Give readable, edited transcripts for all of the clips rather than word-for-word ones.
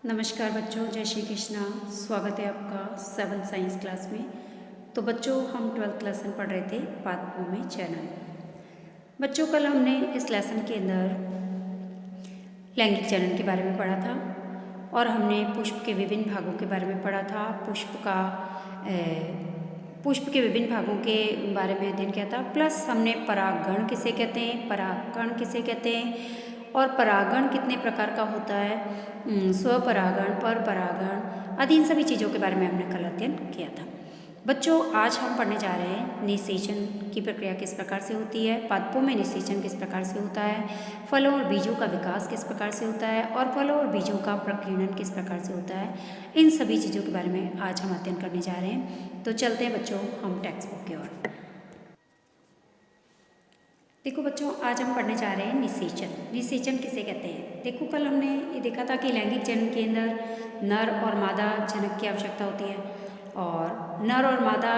नमस्कार बच्चों, जय श्री कृष्णा। स्वागत है आपका 7th साइंस क्लास में। तो बच्चों, हम 12th लेसन पढ़ रहे थे पाठ में चैनल। बच्चों, कल हमने इस लेसन के अंदर लैंगिक चलन के बारे में पढ़ा था और हमने पुष्प के विभिन्न भागों के बारे में पढ़ा था। पुष्प के विभिन्न भागों के बारे में अध्ययन किया था। प्लस हमने परागण किसे कहते हैं, परागकण किसे कहते हैं और परागण कितने प्रकार का होता है, स्वपरागण, परपरागण आदि इन सभी चीज़ों के बारे में हमने कल अध्ययन किया था। बच्चों, आज हम पढ़ने जा रहे हैं निषेचन की प्रक्रिया किस प्रकार से होती है, पादपों में निषेचन किस प्रकार से होता है, फलों और बीजों का विकास किस प्रकार से होता है और फलों और बीजों का प्रकीर्णन किस प्रकार से होता है। इन सभी चीज़ों के बारे में आज हम अध्ययन करने जा रहे हैं। तो चलते हैं बच्चों हम टेक्स्ट बुक की ओर। देखो बच्चों, आज हम पढ़ने जा रहे हैं निषेचन। निषेचन किसे कहते हैं? देखो, कल हमने ये देखा था कि लैंगिक जनन के अंदर नर और मादा जनक की आवश्यकता होती है और नर और मादा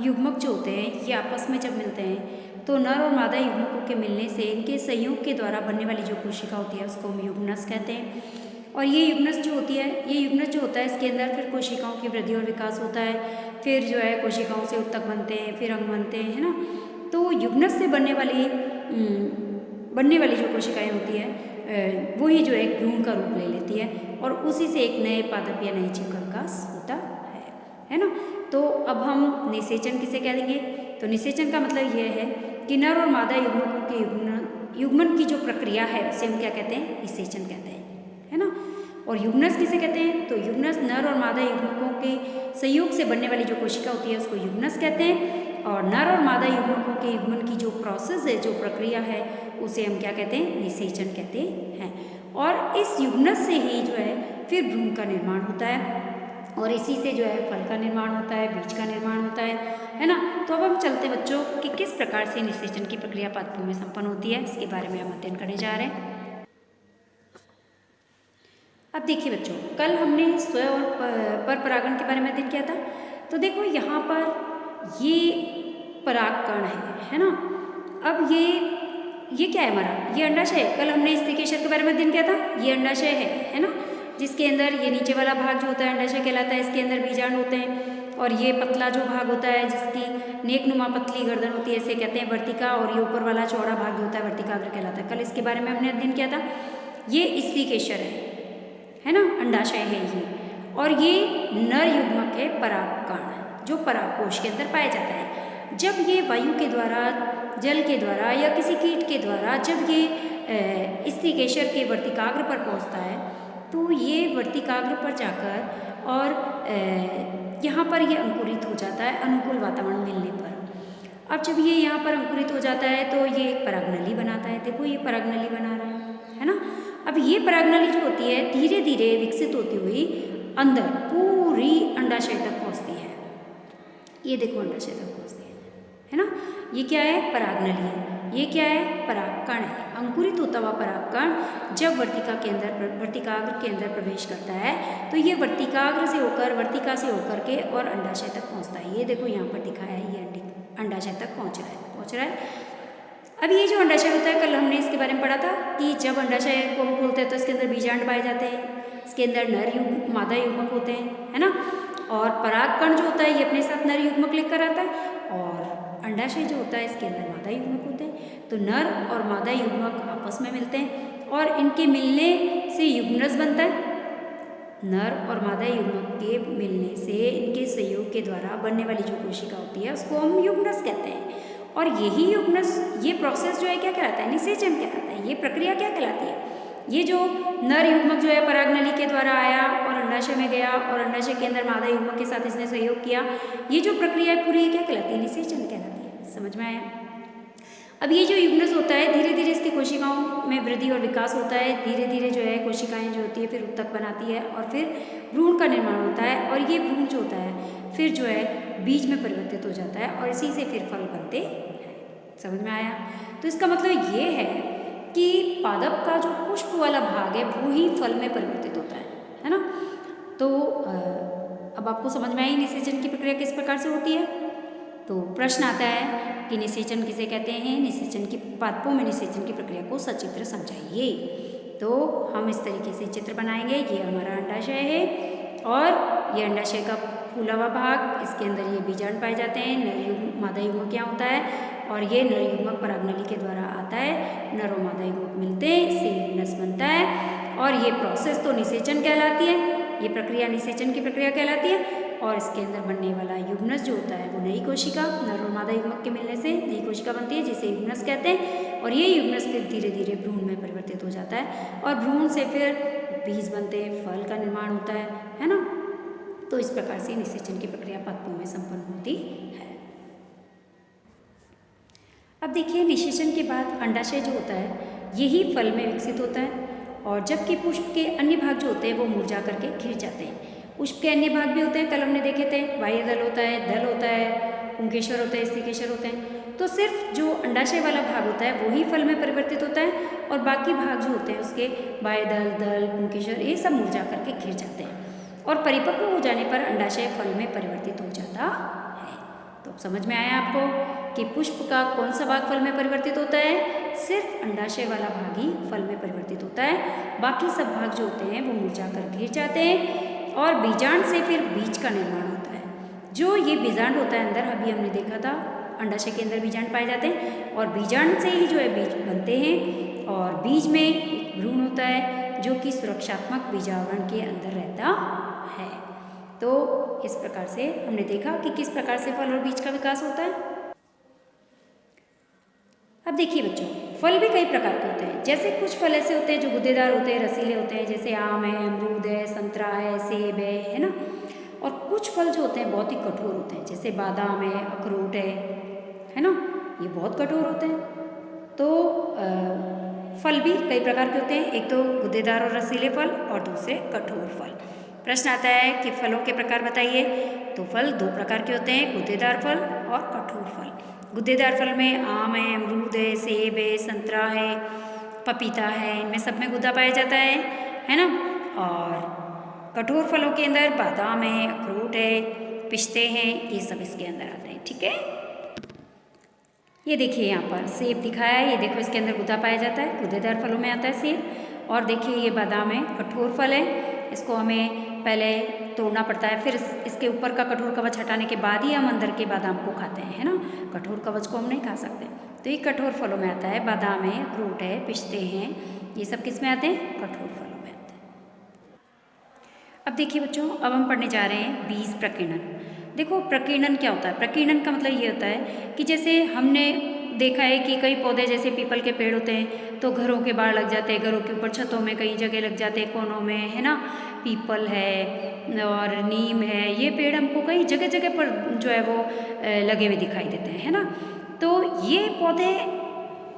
युग्मक जो होते हैं ये आपस में जब मिलते हैं तो नर और मादा युग्मकों के मिलने से इनके संयोग के द्वारा बनने वाली जो कोशिका होती है उसको हम युग्मनस कहते हैं। और ये युग्मनस जो होती है, ये युग्मनस जो होता है इसके अंदर फिर कोशिकाओं की वृद्धि और विकास होता है। फिर जो है कोशिकाओं से उत्तक बनते हैं, फिर अंग बनते हैं, है ना। तो युग्मनस से बनने वाली जो कोशिकाएं होती है वही जो एक भ्रूण का रूप ले लेती है और उसी से एक नए पादप या नए जीव का विकास होता है ना। तो अब हम निषेचन किसे कह देंगे? तो निषेचन का मतलब यह है कि नर और मादा युग्मकों के युग्मन की जो प्रक्रिया है उसे हम क्या कहते हैं? निषेचन कहते हैं, है ना। और युग्मनस किसे कहते हैं? तो युग्मनस नर और मादा युग्मकों के संयोग से बनने वाली जो कोशिका होती है उसको युग्मनस कहते हैं। और नर और मादा युग्मकों के युग्मन की जो प्रोसेस है, जो प्रक्रिया है, उसे हम क्या कहते हैं? निषेचन कहते हैं। और इस युग्मनस से ही जो है फिर भ्रूण का निर्माण होता है और इसी से जो है फल का निर्माण होता है, बीज का निर्माण होता है ना। तो अब हम चलते बच्चों कि किस प्रकार से निषेचन की प्रक्रिया पादपों में संपन्न होती है, इसके बारे में हम अध्ययन करने जा रहे हैं। अब देखिए बच्चों, कल हमने स्व और परपरागण के बारे में अध्ययन किया था। तो देखो यहाँ पर ये परागकण है ना। अब ये क्या है हमारा? ये अंडाशय है। कल हमने स्त्रीकेशर के बारे में अध्ययन किया था। ये अंडाशय है ना, जिसके अंदर ये नीचे वाला भाग जो होता है अंडाशय कहलाता है। इसके अंदर बीजाणु होते हैं और ये पतला जो भाग होता है जिसकी नेकनुमा पतली गर्दन होती है इसे कहते हैं वर्तिका और ये ऊपर वाला चौड़ा भाग जो होता है वर्तिकाग्र कहलाता है। कल इसके बारे में हमने अध्ययन किया था। ये स्त्रीकेशर है ना, अंडाशय है ये। और ये नर युग्मक है परागकण जो परागकोश के अंदर पाया जाता है। जब ये वायु के द्वारा, जल के द्वारा या किसी कीट के द्वारा जब ये स्त्रीकेशर के वर्तिकाग्र पर पहुंचता है तो ये वर्तिकाग्र पर जाकर और यहाँ पर ये अंकुरित हो जाता है अनुकूल वातावरण मिलने पर। अब जब ये यहाँ पर अंकुरित हो जाता है तो ये एक परागनली बनाता है। देखो ये परागनली बना रहा है ना। अब ये परागनली जो होती है धीरे धीरे विकसित होती हुई अंदर पूरी अंडाशय तक पहुँचती है। ये देखो अंडाशय तक पहुँचती है ना। ये क्या है? परागनली है। ये क्या है? परागकण है। अंकुरित होता हुआ परागकण जब वर्तिकाग्र के अंदर प्रवेश करता है तो ये वर्तिकाग्र से होकर, वर्तिका से होकर के और अंडाशय तक पहुंचता है। ये देखो यहाँ पर दिखाया है, ये अंडाशय तक पहुंच रहा है। अब ये जो अंडाशय होता है, कल हमने इसके बारे में पढ़ा था कि जब अंडाशय को हम खोलते हैं तो इसके अंदर बीजांड पाए जाते हैं। इसके अंदर मादा युग्मक होते हैं, है ना। और परागकण जो होता है ये अपने साथ नर युग्मक लेकर आता है और अंडाशय जो होता है इसके अंदर मादा युग्मक होते हैं। तो नर और मादा युग्मक आपस में मिलते हैं और इनके मिलने से युग्मनस बनता है। नर और मादा युग्मक के मिलने से इनके संयोग के द्वारा बनने वाली जो कोशिका होती है उसको हम युग्मनस कहते हैं। और यही युग्मनस, ये प्रोसेस जो है क्या कहलाता है? निषेचन कहलाता है। ये प्रक्रिया क्या कहलाती है? ये जो नर युग्मक जो है परागनली के द्वारा आया और अंडाशय में गया और अंडाशय के अंदर मादा युग्मक के साथ इसने सहयोग किया, ये जो प्रक्रिया है पूरी क्या कहलाती है? निषेचन कहलाती है। समझ में आया? अब ये जो युग्मनस होता है धीरे धीरे इसकी कोशिकाओं में वृद्धि और विकास होता है। धीरे धीरे जो है कोशिकाएं जो होती है फिर उत्तक बनाती है और फिर भ्रूण का निर्माण होता है और ये भ्रूण जो होता है फिर जो है बीज में परिवर्तित हो जाता है और इसी से फिर फल बनते हैं। समझ में आया? तो इसका मतलब ये है कि पादप का जो पुष्प वाला भाग है वो ही फल में परिवर्तित होता है ना। तो अब आपको समझ में आई निषेचन की प्रक्रिया किस प्रकार से होती है। तो प्रश्न आता है कि निषेचन किसे कहते हैं? निषेचन की पादपों में निषेचन की प्रक्रिया को सचित्र समझाइए। तो हम इस तरीके से चित्र बनाएंगे। ये हमारा अंडाशय है और ये अंडाशय का फूला हुआ भाग, इसके अंदर ये बीजाणु पाए जाते हैं। नर युग्म मादा युग्मक यहाँ होता है और ये नर युग्मक परागनली के द्वारा आता है। नर और मादा युग्मक मिलते हैं, इससे यूग्मनस बनता है और ये प्रोसेस तो निषेचन कहलाती है। ये प्रक्रिया निषेचन की प्रक्रिया कहलाती है और इसके अंदर बनने वाला यूग्मनस जो होता है वो नई कोशिका, नर और मादा युग्मक के मिलने से नई कोशिका बनती है, जिसे यूग्मनस कहते हैं। और ये यूग्मनस फिर धीरे धीरे भ्रूण में परिवर्तित हो जाता है और भ्रूण से फिर बीज बनते हैं, फल का निर्माण होता है ना। तो इस प्रकार से निषेचन की प्रक्रिया पादपों में संपन्न होती है। अब देखिए, निषेचन के बाद अंडाशय जो होता है यही फल में विकसित होता है और जबकि पुष्प के अन्य भाग जो होते हैं वो मुरझा करके घिर जाते हैं। पुष्प के अन्य भाग भी होते हैं, कल हमने देखे थे, बाह्य दल होता है, दल होता है, पुंकेश्वर होता है, स्त्रीकेश्वर होते हैं। तो सिर्फ जो अंडाशय वाला भाग होता है वही फल में परिवर्तित होता है और बाकी भाग जो होते हैं उसके बाह्य दल, दल, पुंकेश्वर ये सब मुरझा करके घिर जाते हैं और परिपक्व हो जाने पर अंडाशय फल में परिवर्तित हो जाता है। तो समझ में आया आपको कि पुष्प का कौन सा भाग फल में परिवर्तित होता है? सिर्फ अंडाशय वाला भाग ही फल में परिवर्तित होता है, बाकी सब भाग जो होते हैं वो मुरझा कर घिर जाते हैं और बीजांड से फिर बीज का निर्माण होता है। जो ये बीजांड होता है अंदर, अभी हमने देखा था अंडाशय के अंदर बीजांड पाए जाते हैं और बीजांड से ही जो है बीज बनते हैं और बीज में एक भ्रूण होता है जो कि सुरक्षात्मक बीजावरण के अंदर रहता है। तो इस प्रकार से हमने देखा कि किस प्रकार से फल और बीज का विकास होता है। अब देखिए बच्चों, फल भी कई प्रकार के होते हैं। जैसे कुछ फल ऐसे होते हैं जो गुद्देदार होते हैं, रसीले होते हैं, जैसे आम है, अमरूद है, संतरा है, सेब है ना। और कुछ फल जो होते हैं बहुत ही कठोर होते हैं, जैसे बादाम है, अखरोट है ना, ये बहुत कठोर होते हैं। तो फल भी कई प्रकार के होते हैं, एक तो गुद्देदार और रसीले फल और दूसरे कठोर फल। प्रश्न आता है कि फलों के प्रकार बताइए। तो फल दो प्रकार के होते हैं, गुद्देदार फल और कठोर फल। गुद्देदार फल में आम है, अमरूद है, सेब है, संतरा है, पपीता है, इनमें सब में गुद्दा पाया जाता है ना। और कठोर फलों के अंदर बादाम है, अखरोट है, पिस्ते हैं, ये सब इसके अंदर आते हैं। ठीक है, ये देखिए यहाँ पर सेब दिखाया है, ये देखो इसके अंदर गुद्दा पाया जाता है, गुद्देदार फलों में आता है सेब। और देखिए ये बादाम है, कठोर फल है, इसको हमें पहले तोड़ना पड़ता है, फिर इसके ऊपर का कठोर कवच हटाने के बाद ही हम अंदर के बादाम को खाते हैं, है ना। कठोर कवच को हम नहीं खा सकते। तो ये कठोर फलों में आता है, बादाम है, अखरोट है, पिस्ते हैं, ये सब किस में आते हैं? कठोर फलों में आते हैं। अब देखिए बच्चों, अब हम पढ़ने जा रहे हैं बीज प्रकीर्णन। देखो प्रकीर्णन क्या होता है? प्रकीर्णन का मतलब ये होता है कि जैसे हमने देखा है कि कई पौधे जैसे पीपल के पेड़ होते हैं तो घरों के बाहर लग जाते हैं, घरों के ऊपर छतों में कई जगह लग जाते हैं, कोनों में, है ना। पीपल है और नीम है, ये पेड़ हमको कई जगह जगह पर जो है वो लगे हुए दिखाई देते हैं, है ना। तो ये पौधे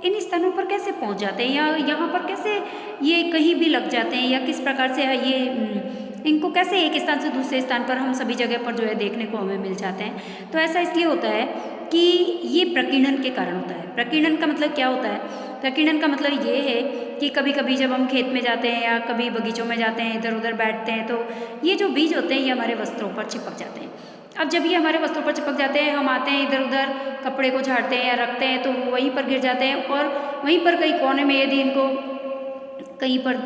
इन स्थानों पर कैसे पहुंच जाते हैं या यहाँ पर कैसे ये कहीं भी लग जाते हैं या किस प्रकार से ये इनको कैसे एक स्थान से दूसरे स्थान पर हम सभी जगह पर जो है देखने को हमें मिल जाते हैं? तो ऐसा इसलिए होता है कि ये प्रकीर्णन के कारण होता है। प्रकीर्णन का मतलब क्या होता है? प्रकीर्णन का मतलब ये है कि कभी कभी जब हम खेत में जाते हैं या कभी बगीचों में जाते हैं, इधर उधर बैठते हैं, तो ये जो बीज होते हैं ये हमारे वस्त्रों पर चिपक जाते हैं। अब जब ये हमारे वस्त्रों पर चिपक जाते हैं, हम आते हैं इधर उधर कपड़े को झाड़ते हैं या रखते हैं तो वहीं पर गिर जाते हैं और वहीं पर कहीं कोने में यदि इनको कहीं पर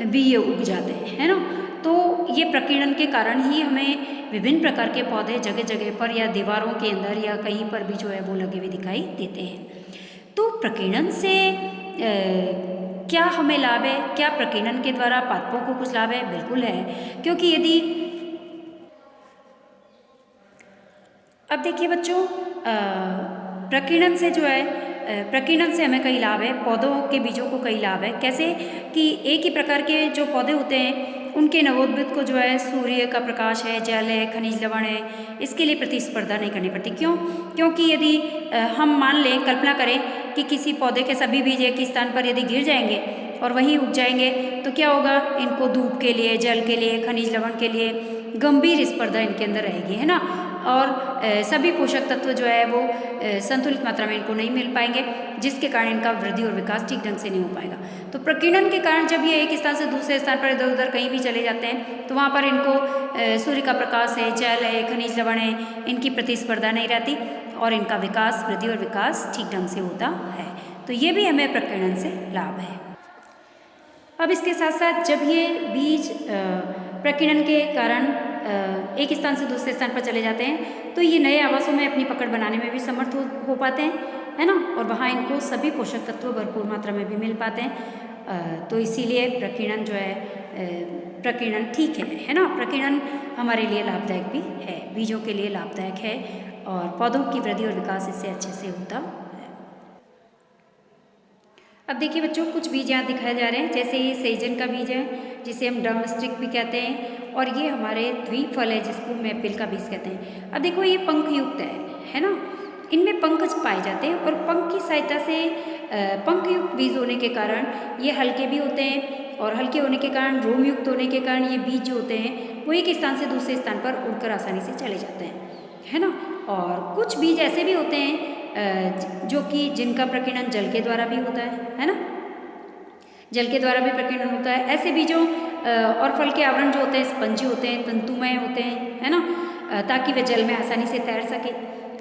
भी ये उग जाते हैं, है ना। तो ये प्रकीर्णन के कारण ही हमें विभिन्न प्रकार के पौधे जगह जगह पर या दीवारों के अंदर या कहीं पर भी जो है वो लगे हुए दिखाई देते हैं। तो प्रकीर्णन से क्या हमें लाभ है? क्या प्रकीर्णन के द्वारा पादपों को कुछ लाभ है? बिल्कुल है, क्योंकि यदि अब देखिए बच्चों, प्रकीर्णन से जो है प्रकीर्णन से हमें कई लाभ है, पौधों के बीजों को कई लाभ है। कैसे कि एक ही प्रकार के जो पौधे होते हैं उनके नवोद्भिद को जो है सूर्य का प्रकाश है, जल है, खनिज लवण है, इसके लिए प्रतिस्पर्धा नहीं करनी पड़ती। क्यों? क्योंकि यदि हम मान लें, कल्पना करें कि किसी पौधे के सभी बीज एक ही स्थान पर यदि गिर जाएंगे और वहीं उग जाएंगे तो क्या होगा? इनको धूप के लिए, जल के लिए, खनिज लवण के लिए गंभीर स्पर्धा इनके अंदर रहेगी, है ना। और सभी पोषक तत्व जो है वो संतुलित मात्रा में इनको नहीं मिल पाएंगे, जिसके कारण इनका वृद्धि और विकास ठीक ढंग से नहीं हो पाएगा। तो प्रकीर्णन के कारण जब ये एक स्थान से दूसरे स्थान पर इधर उधर कहीं भी चले जाते हैं तो वहाँ पर इनको सूर्य का प्रकाश है, जल है, खनिज लवण है, इनकी प्रतिस्पर्धा नहीं रहती और इनका विकास, वृद्धि और विकास ठीक ढंग से होता है। तो ये भी हमें प्रकीर्णन से लाभ है। अब इसके साथ साथ जब ये बीज प्रकीर्णन के कारण एक स्थान से दूसरे स्थान पर चले जाते हैं तो ये नए आवासों में अपनी पकड़ बनाने में भी समर्थ हो पाते हैं, है ना, और वहाँ इनको सभी पोषक तत्व भरपूर मात्रा में भी मिल पाते हैं। तो इसीलिए प्रकीर्णन जो है प्रकीर्णन ठीक है ना, प्रकीर्णन हमारे लिए लाभदायक भी है, बीजों के लिए लाभदायक है और पौधों की वृद्धि और विकास इससे अच्छे से होता है। अब देखिए बच्चों, कुछ बीज यहाँ दिखाए जा रहे हैं, जैसे ये सहजन का बीज है जिसे हम ड्रमस्टिक भी कहते हैं, और ये हमारे द्विफल है जिसको मैपल का बीज कहते हैं। अब देखो ये पंख युक्त है ना, इनमें पंख पाए जाते हैं और पंख की सहायता से पंख युक्त बीज होने के कारण ये हल्के भी होते हैं, और हल्के होने के कारण रोम युक्त होने के कारण ये बीज जो होते हैं वो एक स्थान से दूसरे स्थान पर उड़कर आसानी से चले जाते हैं, है ना। और कुछ बीज ऐसे भी होते हैं जो कि जिनका प्रकीर्णन जल के द्वारा भी होता है ना, जल के द्वारा भी प्रकीर्णन होता है। ऐसे बीजों और फल के आवरण जो होते हैं स्पंजी होते हैं, तंतुमय होते हैं, है ना, ताकि वे जल में आसानी से तैर सके,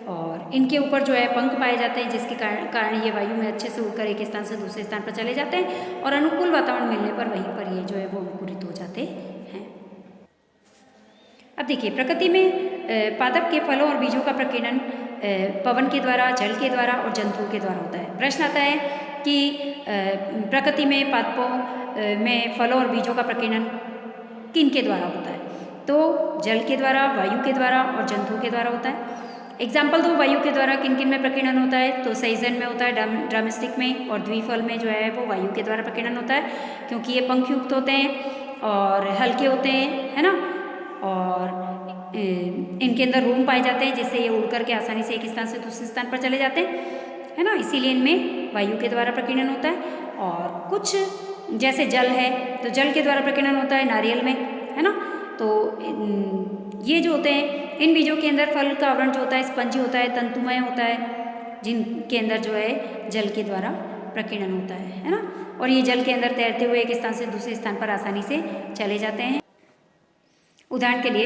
और इनके ऊपर जो है पंख पाए जाते हैं जिसके कारण ये वायु में अच्छे से उड़कर एक स्थान से दूसरे स्थान पर चले जाते हैं, और अनुकूल वातावरण मिलने पर वहीं पर ये जो है वो अंकुरित हो जाते हैं। अब देखिए, प्रकृति में पादप के फलों और बीजों का प्रकीर्णन पवन के द्वारा, जल के द्वारा और जंतुओं के द्वारा होता है। प्रश्न आता है कि प्रकृति में पादपों में फलों और बीजों का प्रकीर्णन किन के द्वारा होता है? तो जल के द्वारा, वायु के द्वारा और जंतुओं के द्वारा होता है। एग्जाम्पल दो, वायु के द्वारा किन किन में प्रकीर्णन होता है? तो सहजन में होता है, ड्रमस्टिक में, और द्विफल में जो है वो वायु के द्वारा प्रकीर्णन होता है, क्योंकि ये पंख युक्त होते हैं और हल्के होते हैं, है ना, और इनके अंदर रोम पाए जाते हैं जिससे ये उड़ करके आसानी से एक स्थान से दूसरे स्थान पर चले जाते हैं, है ना, इसीलिए इनमें वायु के द्वारा प्रकीर्णन होता है। और कुछ जैसे जल है तो जल के द्वारा प्रकीर्णन होता है नारियल में, है ना। तो ये जो होते हैं, इन बीजों के अंदर फल का आवरण जो होता है स्पंजी होता है, तंतुमय होता है, जिनके अंदर जो है जल के द्वारा प्रकीर्णन होता है ना, और ये जल के अंदर तैरते हुए एक स्थान से दूसरे स्थान पर आसानी से चले जाते हैं। उदाहरण के लिए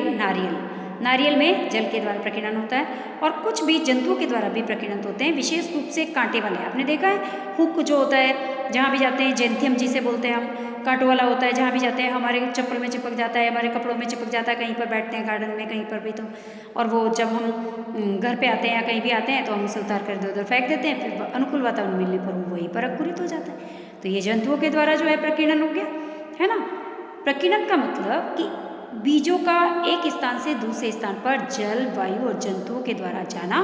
नारियल में जल के द्वारा प्रकीर्णन होता है, और कुछ बीज जंतुओं के द्वारा भी प्रकीर्णन होते हैं, विशेष रूप से कांटे वाले। आपने देखा है हुक जो होता है जहाँ भी जाते हैं, जेंथियम जिसे बोलते हैं हम, कांटों वाला होता है, जहाँ भी जाते हैं हमारे चप्पल में चिपक जाता है, हमारे कपड़ों में चिपक जाता है, कहीं पर बैठते हैं गार्डन में कहीं पर भी तो, और वो जब हम घर पे आते हैं या कहीं भी आते हैं तो हम उसे उतार कर इधर उधर फेंक देते हैं, फिर अनुकूल वातावरण मिलने पर वो वहीं पर अंकुरित हो जाता है। तो ये जंतुओं के द्वारा जो है प्रकीर्णन हो गया, है ना। प्रकीर्णन का मतलब कि बीजों का एक स्थान से दूसरे स्थान पर जल, वायु और जंतुओं के द्वारा जाना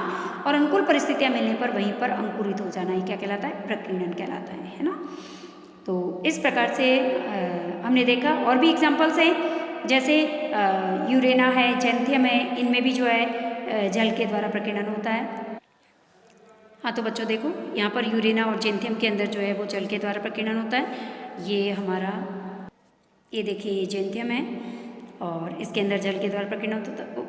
और अनुकूल परिस्थितियां मिलने पर वहीं पर अंकुरित हो जाना, ये क्या कहलाता है? प्रकीर्णन कहलाता है ना। तो इस प्रकार से हमने देखा, और भी एग्जाम्पल्स हैं, जैसे यूरेना है, जेंथियम है, इनमें भी जो है जल के द्वारा प्रकीर्णन होता है। हाँ तो बच्चों देखो, यहाँ पर यूरेना और जेंथियम के अंदर जो है वो जल के द्वारा प्रकीर्णन होता है। ये हमारा, ये देखिए ये जेंथियम है और इसके अंदर जल के द्वारा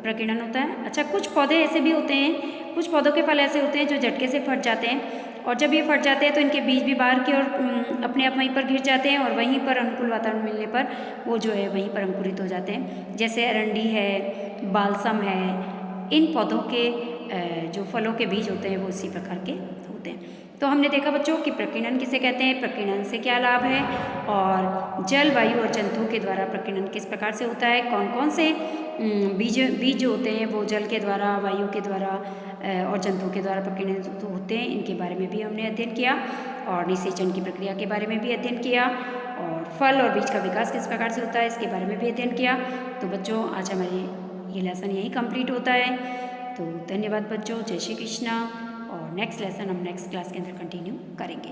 प्रकीर्णन होता है। अच्छा, कुछ पौधे ऐसे भी होते हैं, कुछ पौधों के फल ऐसे होते हैं जो झटके से फट जाते हैं, और जब ये फट जाते हैं तो इनके बीज भी बाहर की ओर अपने आप वहीं पर गिर जाते हैं, और वहीं पर अनुकूल वातावरण मिलने पर वो जो है वहीं पर अंकुरित हो जाते हैं। जैसे अरंडी है, बालसम है, इन पौधों के जो फलों के बीज होते हैं वो इसी प्रकार के होते हैं। तो हमने देखा बच्चों कि प्रकीर्णन किसे कहते हैं, प्रकीर्णन से क्या लाभ है, और जल, वायु और जंतुओं के द्वारा प्रकीर्णन किस प्रकार से होता है, कौन कौन से बीज होते हैं वो जल के द्वारा, वायु के द्वारा और जंतुओं के द्वारा प्रकीर्णित होते हैं, इनके बारे में भी हमने अध्ययन किया, और निषेचन की प्रक्रिया के बारे में भी अध्ययन किया, और फल और बीज का विकास किस प्रकार से होता है इसके बारे में भी अध्ययन किया। तो बच्चों आज हमारी ये लेसन यहीं कंप्लीट होता है। तो धन्यवाद बच्चों, जय श्री कृष्णा, और नेक्स्ट लेसन हम नेक्स्ट क्लास के अंदर कंटिन्यू करेंगे।